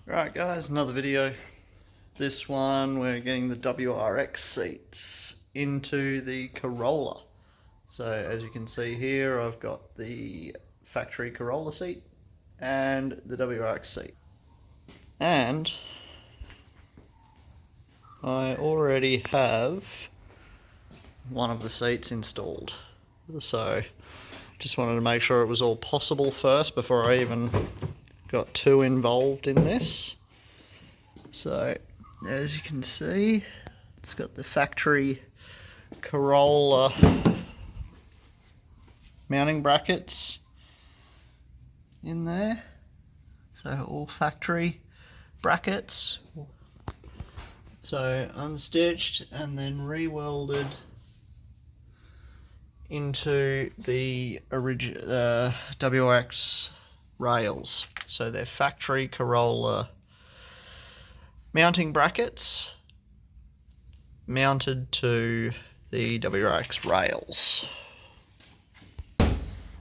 Right guys, another video. This one we're getting the WRX seats into the Corolla. So as you can see here, I've got the factory Corolla seat and the WRX seat. And I already have one of the seats installed. So just wanted to make sure it was all possible first before I even got too involved in this. So as you can see, it's got the factory Corolla mounting brackets in there. So all factory brackets. So unstitched and then re-welded into the original WRX rails. So they're factory Corolla mounting brackets mounted to the WRX rails.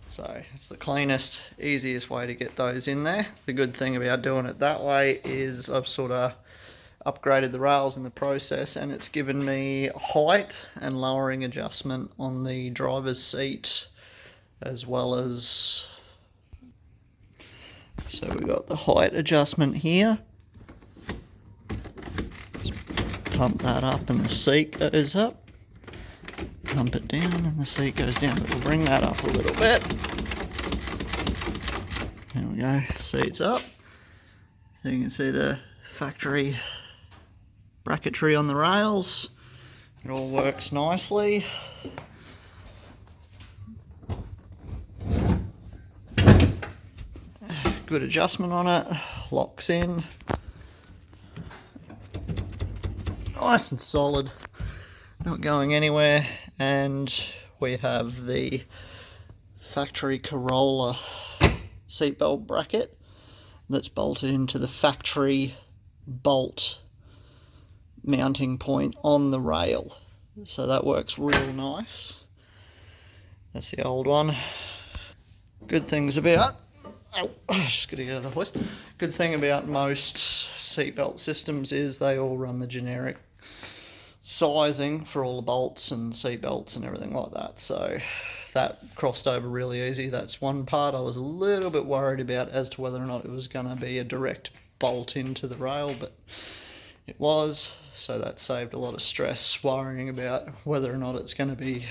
So it's the cleanest, easiest way to get those in there. The good thing about doing it that way is I've sort of upgraded the rails in the process, and it's given me height and lowering adjustment on the driver's seat, as well as, so we've got the height adjustment here. Just pump that up and the seat goes up. Pump it down and the seat goes down, but we'll bring that up a little bit. There we go, seat's up. So you can see the factory bracketry on the rails. It all works nicely. Good adjustment on it, locks in. Nice and solid, not going anywhere. And we have the factory Corolla seatbelt bracket that's bolted into the factory bolt mounting point on the rail. So that works real nice. That's the old one. Good things about, just gotta get out of the hoist. Good thing about most seatbelt systems is they all run the generic sizing for all the bolts and seat belts and everything like that, so that crossed over really easy. That's one part I was a little bit worried about as to whether or not it was going to be a direct bolt into the rail, but it was, so that saved a lot of stress worrying about whether or not it's going to be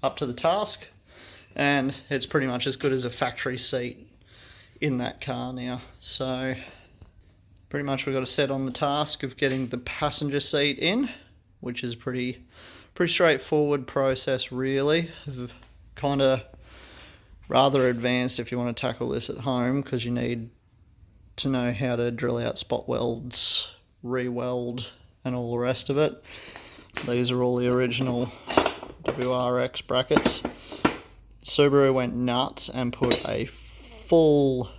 up to the task. And it's pretty much as good as a factory seat in that car now. So pretty much we've got a set on the task of getting the passenger seat in, which is pretty straightforward process really. Kind of rather advanced if you want to tackle this at home, because you need to know how to drill out spot welds, re-weld and all the rest of it. These are all the original WRX brackets. Subaru went nuts and put a full,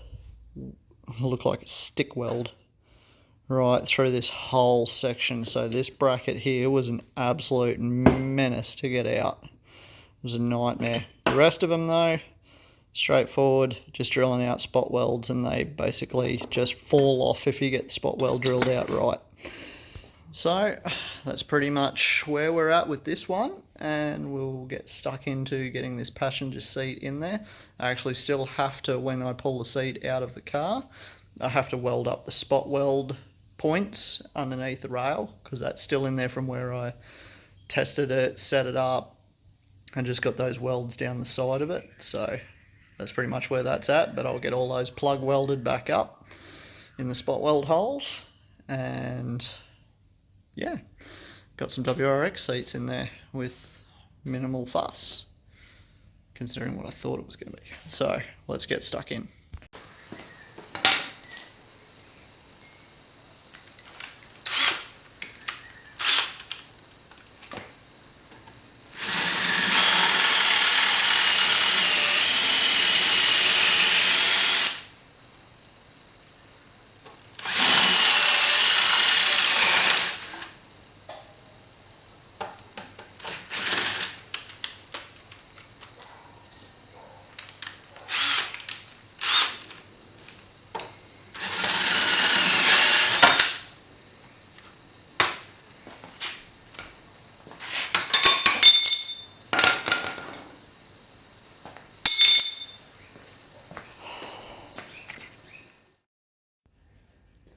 look like a stick weld right through this whole section. So this bracket here was an absolute menace to get out. It was a nightmare. The rest of them though, straightforward, just drilling out spot welds, and they basically just fall off if you get the spot weld drilled out right. So that's pretty much where we're at with this one, and we'll get stuck into getting this passenger seat in there. I actually still have to, when I pull the seat out of the car, I have to weld up the spot weld points underneath the rail, because that's still in there from where I tested it, set it up, and just got those welds down the side of it. So that's pretty much where that's at, but I'll get all those plug welded back up in the spot weld holes, and yeah, got some WRX seats in there with minimal fuss, considering what I thought it was going to be. So let's get stuck in.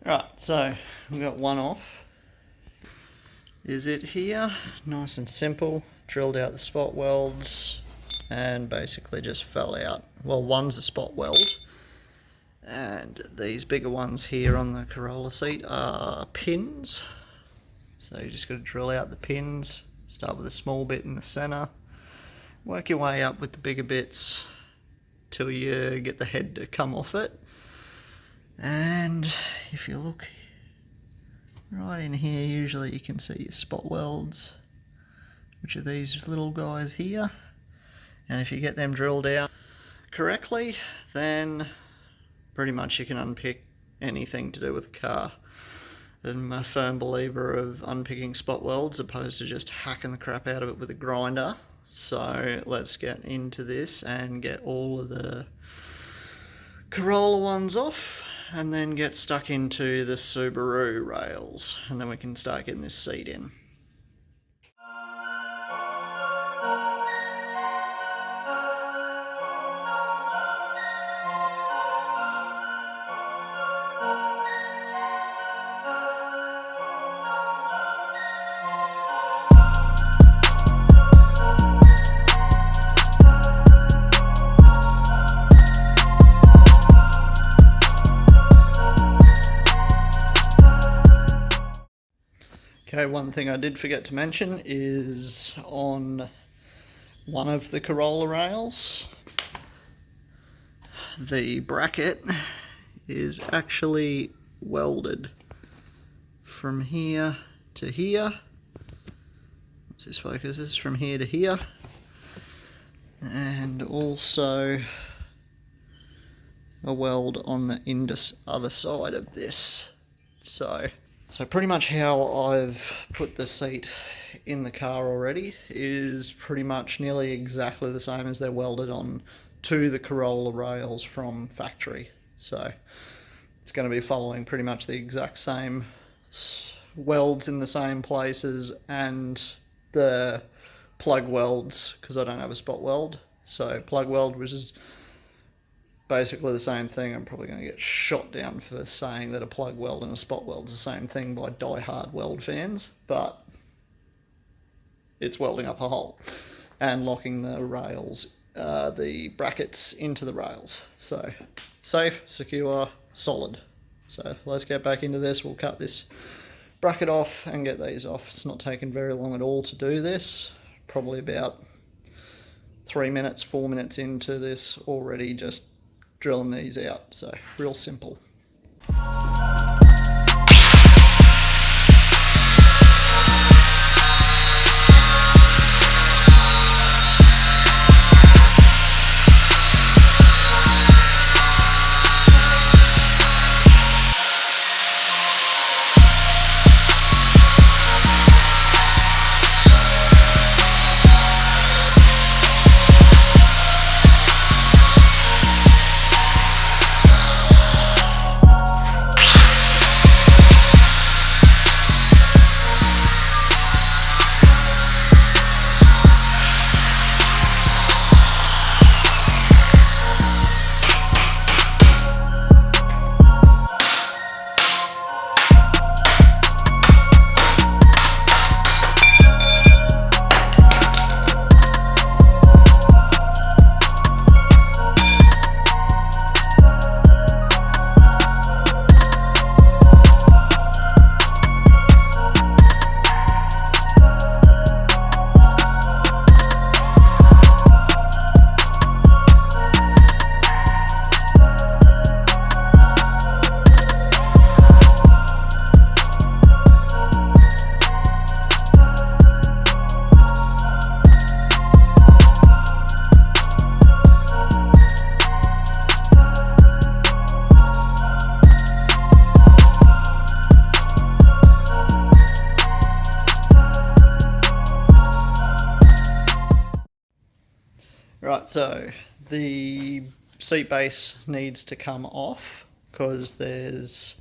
Right, so we've got one off. Is it here? Nice and simple. Drilled out the spot welds and basically just fell out. Well, one's a spot weld, and these bigger ones here on the Corolla seat are pins. So you just got to drill out the pins, start with a small bit in the center, work your way up with the bigger bits till you get the head to come off it. And if you look right in here, usually you can see your spot welds, which are these little guys here. And if you get them drilled out correctly, then pretty much you can unpick anything to do with the car. I'm a firm believer of unpicking spot welds opposed to just hacking the crap out of it with a grinder. So let's get into this and get all of the Corolla ones off, and then get stuck into the Subaru rails, and then we can start getting this seat in. Okay, one thing I did forget to mention is on one of the Corolla rails, the bracket is actually welded from here to here. Let's just focus this from here to here, and also a weld on the other side of this. So pretty much how I've put the seat in the car already is pretty much nearly exactly the same as they're welded on to the Corolla rails from factory. So it's going to be following pretty much the exact same welds in the same places, and the plug welds, because I don't have a spot weld. So plug weld, which is basically the same thing. I'm probably going to get shot down for saying that a plug weld and a spot weld is the same thing by die-hard weld fans, but it's welding up a hole and locking the rails, the brackets into the rails. So safe, secure, solid. So let's get back into this. We'll cut this bracket off and get these off. It's not taking very long at all to do this. Probably about 3 minutes, 4 minutes into this already, just drilling these out. So real simple. Right, so the seat base needs to come off because there's,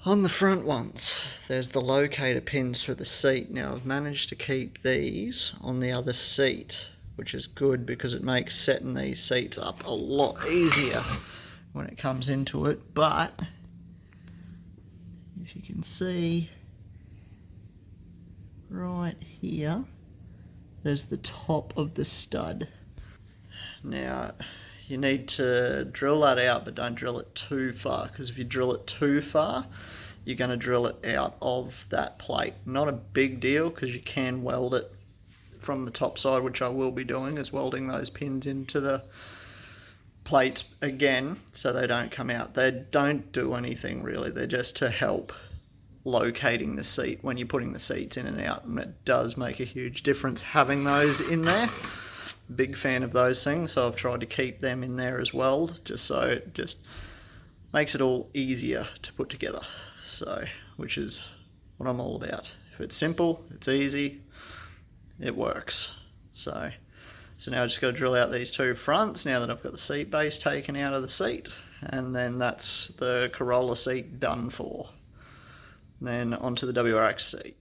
on the front ones, there's the locator pins for the seat. Now I've managed to keep these on the other seat, which is good because it makes setting these seats up a lot easier when it comes into it, but As you can see, right here, there's the top of the stud. Now, you need to drill that out, but don't drill it too far, because if you drill it too far, you're going to drill it out of that plate. Not a big deal, because you can weld it from the top side, which I will be doing, is welding those pins into the plates again so they don't come out. They don't do anything really, they're just to help locating the seat when you're putting the seats in and out, and it does make a huge difference having those in there. Big fan of those things, so I've tried to keep them in there as well, just so it just makes it all easier to put together. So, which is what I'm all about. If it's simple, it's easy, it works. So now I just got to drill out these two fronts now that I've got the seat base taken out of the seat, and then that's the Corolla seat done for. Then onto the WRX seat.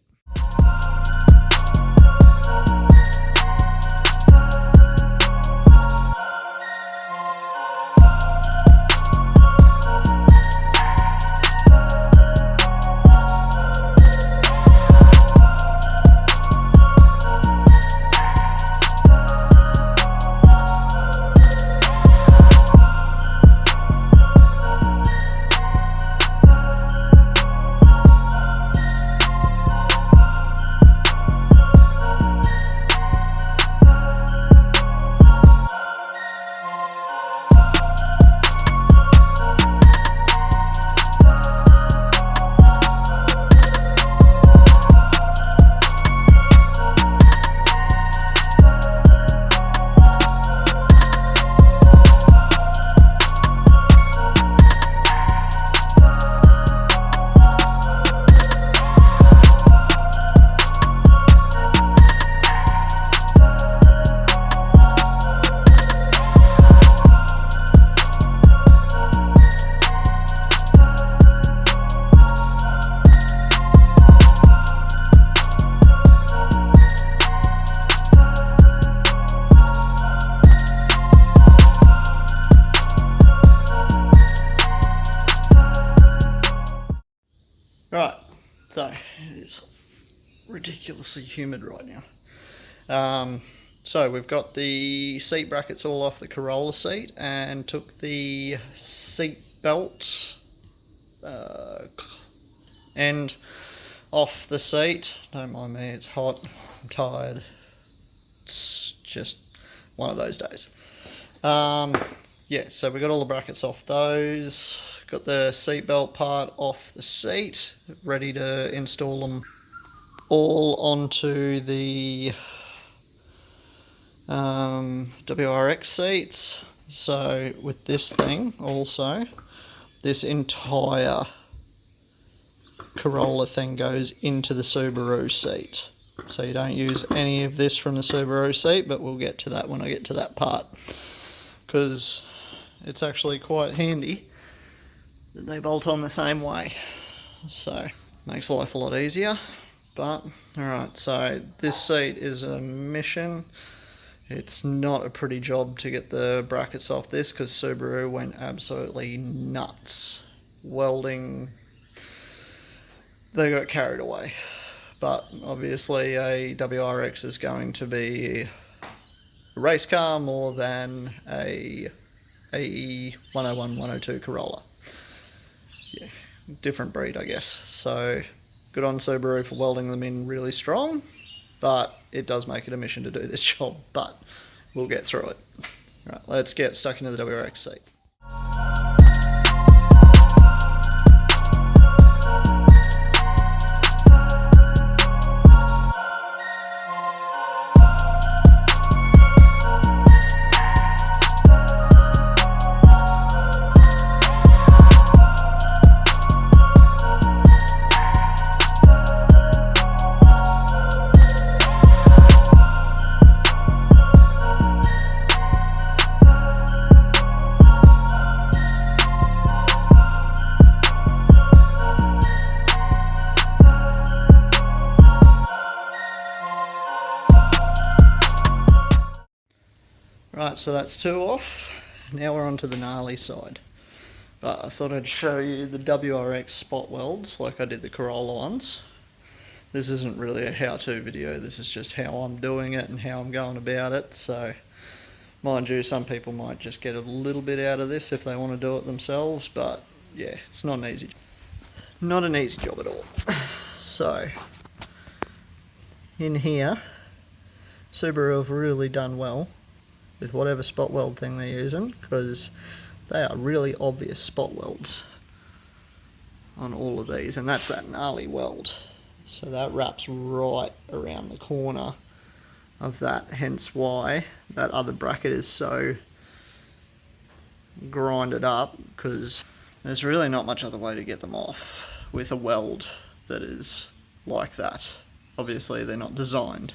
Right, so it is ridiculously humid right now. So we've got the seat brackets all off the Corolla seat and took the seat belt end off the seat. Don't mind me, it's hot, I'm tired. It's just one of those days. Yeah, so we got all the brackets off those. Got the seatbelt part off the seat, ready to install them all onto the WRX seats. So with this thing also, this entire Corolla thing goes into the Subaru seat. So you don't use any of this from the Subaru seat, but we'll get to that when I get to that part, because it's actually quite handy that they bolt on the same way. So makes life a lot easier. But alright, so this seat is a mission. It's not a pretty job to get the brackets off this, because Subaru went absolutely nuts welding. They got carried away. But obviously a WRX is going to be a race car more than a AE102R Corolla. Yeah, different breed, I guess. So good on Subaru for welding them in really strong, but it does make it a mission to do this job, but we'll get through it. Right, let's get stuck into the WRX seat. Right, so that's two off. Now we're on to the gnarly side. But I thought I'd show you the WRX spot welds like I did the Corolla ones. This isn't really a how-to video, this is just how I'm doing it and how I'm going about it. So, mind you, some people might just get a little bit out of this if they want to do it themselves, but yeah, it's not an easy job at all. So, in here, Subaru have really done well with whatever spot weld thing they're using, because they are really obvious spot welds on all of these, and that's that gnarly weld. So that wraps right around the corner of that, hence why that other bracket is so grinded up, because there's really not much other way to get them off with a weld that is like that. Obviously they're not designed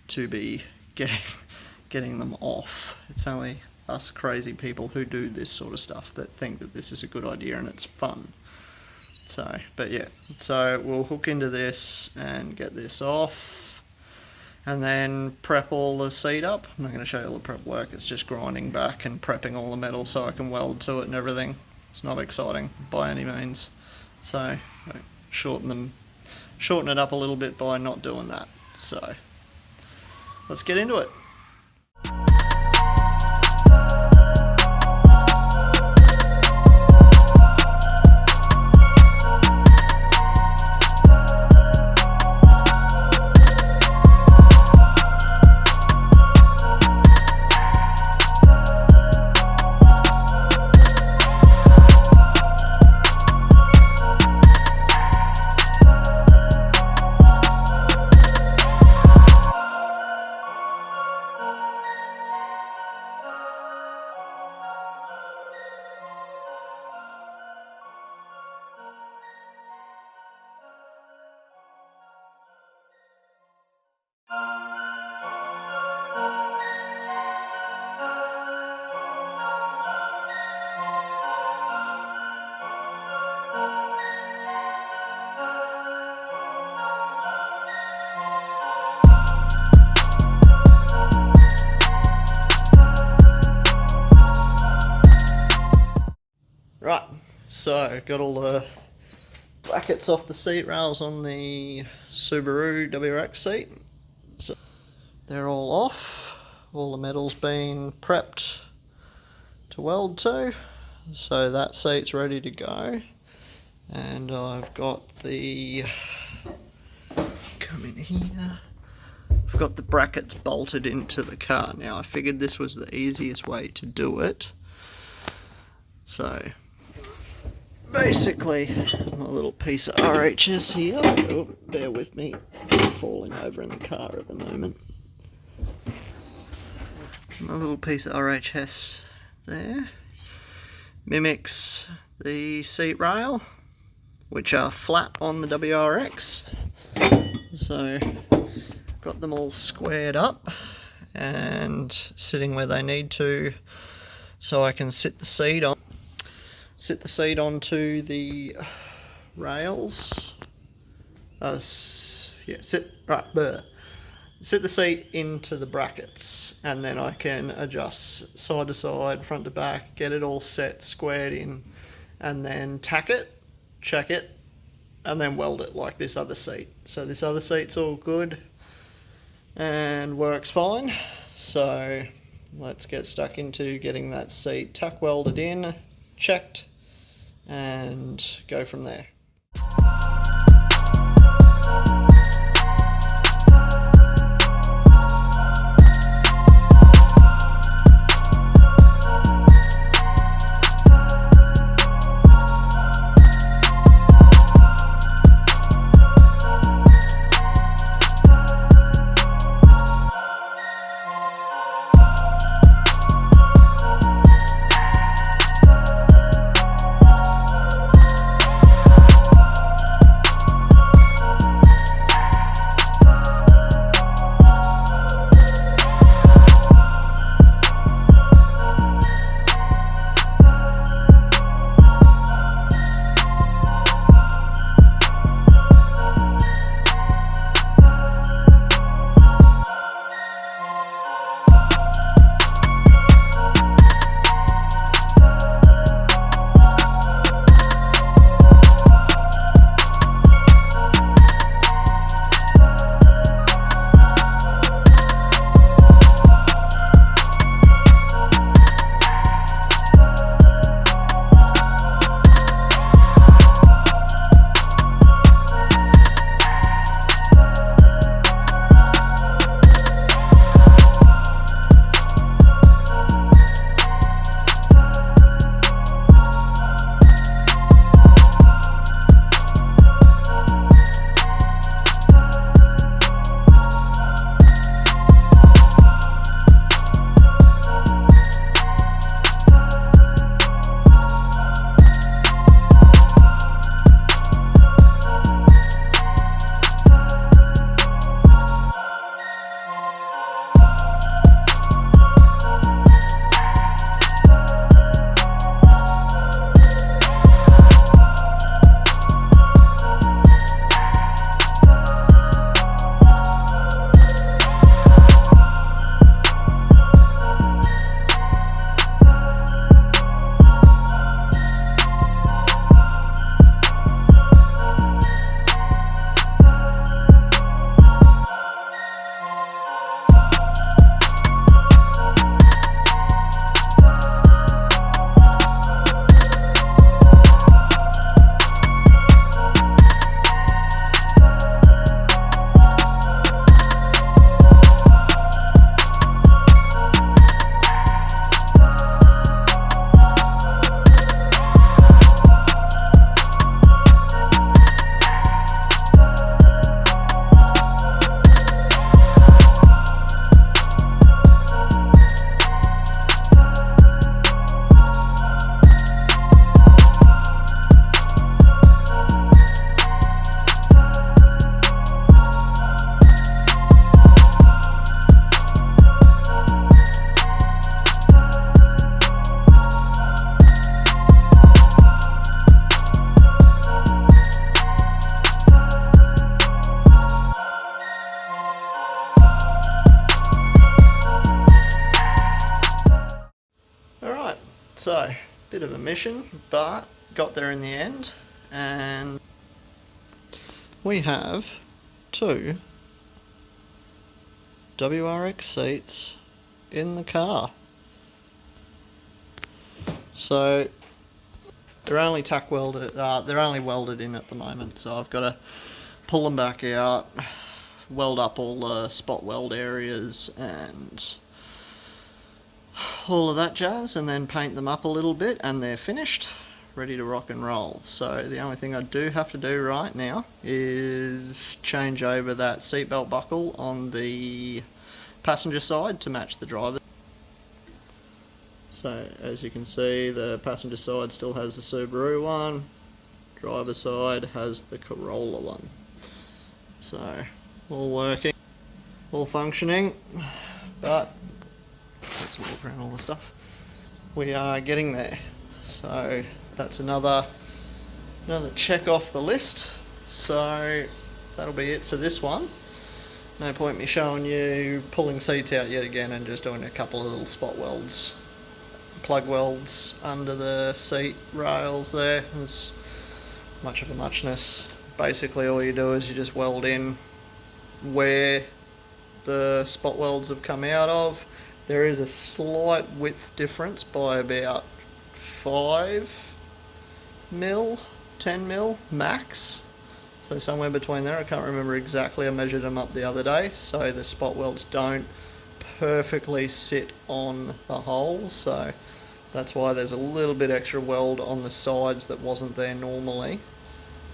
to be getting them off. It's only us crazy people who do this sort of stuff that think that this is a good idea and it's fun. So, but yeah, so we'll hook into this and get this off, and then prep all the seat up. I'm not going to show you all the prep work, it's just grinding back and prepping all the metal so I can weld to it and everything. It's not exciting by any means. So, shorten it up a little bit by not doing that. So, let's get into it. Right, so got all the brackets off the seat rails on the Subaru WRX seat. So they're all off, all the metal's been prepped to weld to, so that seat's ready to go. And I've got the, come in here, I've got the brackets bolted into the car. Now I figured this was the easiest way to do it. So basically, my little piece of RHS here, oh, bear with me, I'm falling over in the car at the moment. My little piece of RHS there mimics the seat rail, which are flat on the WRX. So, got them all squared up and sitting where they need to, so I can sit the seat onto the rails. Sit the seat into the brackets, and then I can adjust side to side, front to back, get it all set, squared in, and then tack it, check it, and then weld it like this other seat. So this other seat's all good and works fine. So let's get stuck into getting that seat tack welded in, checked, and go from there. So, bit of a mission, but got there in the end, and we have 2 WRX seats in the car. So they're only tack welded, they're only welded in at the moment, so I've got to pull them back out, weld up all the spot weld areas and all of that jazz, and then paint them up a little bit, and they're finished, ready to rock and roll. So the only thing I do have to do right now is change over that seatbelt buckle on the passenger side to match the driver. So as you can see, the passenger side still has the Subaru one, driver side has the Corolla one. So all working, all functioning, but let's walk around all the stuff. We are getting there. So that's another check off the list. So that'll be it for this one. No point me showing you pulling seats out yet again and just doing a couple of little spot welds, plug welds under the seat rails there. It's much of a muchness. Basically all you do is you just weld in where the spot welds have come out of. There is a slight width difference by about 5 mil, 10 mil max. So somewhere between there, I can't remember exactly, I measured them up the other day, so the spot welds don't perfectly sit on the holes, so that's why there's a little bit extra weld on the sides that wasn't there normally.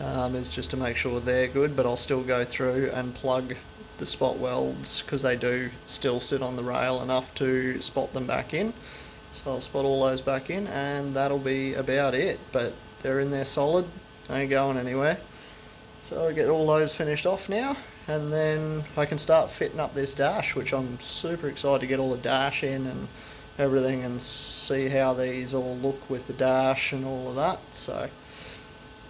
Is just to make sure they're good, but I'll still go through and plug the spot welds because they do still sit on the rail enough to spot them back in. So I'll spot all those back in, and that'll be about it, but they're in there solid, ain't going anywhere. So I get all those finished off now, and then I can start fitting up this dash, which I'm super excited to get all the dash in and everything and see how these all look with the dash and all of that. So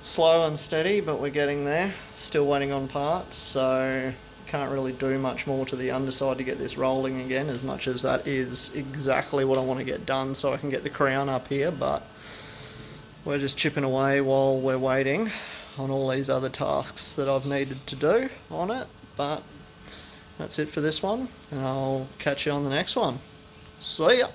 slow and steady, but we're getting there. Still waiting on parts, so can't really do much more to the underside to get this rolling again, as much as that is exactly what I want to get done so I can get the crown up here, but we're just chipping away while we're waiting on all these other tasks that I've needed to do on it. But that's it for this one, and I'll catch you on the next one. See ya!